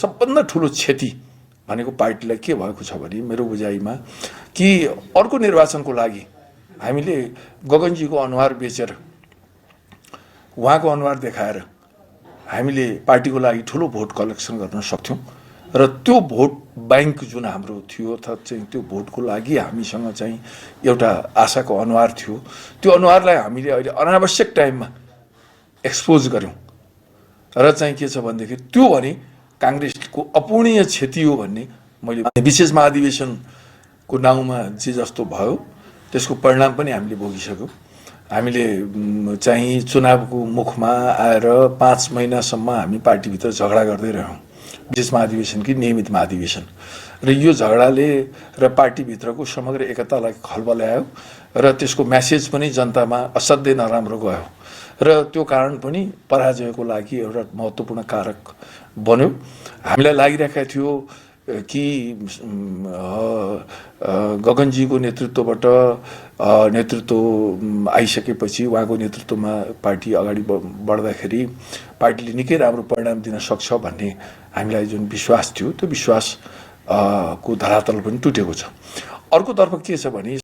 सबभन्दा ठुलो क्षति भनेको पार्टीलाई के भएको छ भने मेरो बुझाइमा कि अर्को निर्वाचनको लागि हामीले गगनजीको अनुहार बेचेर उहाँको अनुहार देखाएर हामीले पार्टीको लागि ठुलो भोट कलेक्सन गर्न सक्थ्यौं र त्यो भोट बैंक जुन हाम्रो थियो अर्थात् चाहिँ त्यो भोटको लागि हामीसँग चाहिँ एउटा आशाको अनुहार थियो त्यो अनुहारलाई हामीले अहिले अनावश्यक टाइममा एक्सपोज गर्यौं र चाहिँ के छ भनेदेखि त्यो भने कांग्रेसको अपूर्णीय क्षति हो भन्ने मैले विशेष महाधिवेशनको नाउँमा जे जस्तो भयो त्यसको परिणाम पनि हामीले भोगिसक्यौं हामीले चाहिँ चुनावको मुखमा आएर 5 महिनासम्म हामी पार्टीभित्र झगडा गर्दै रह्यौं विशेष महाधिवेशनकी नियमित महाधिवेशन र यो झगडाले र पार्टीभित्रको समग्र एकतालाई खलबल्यायो र त्यसको मेसेज पनि जनतामा असाध्यै नराम्रो गयो र त्यो कारण पनि पराजयको लागि एउटा महत्त्वपूर्ण कारक बन्यो हामीलाई लागिरहेको थियो कि गगनजीको नेतृत्वबाट नेतृत्व आइसकेपछि उहाँको नेतृत्वमा पार्टी अगाडि बढ्दाखेरि पार्टीले निकै राम्रो परिणाम दिन सक्छ भन्ने हामीलाई जुन विश्वास थियो त्यो विश्वास को धरातल पनि टुटेको छ। अर्को तर्फ के छ भने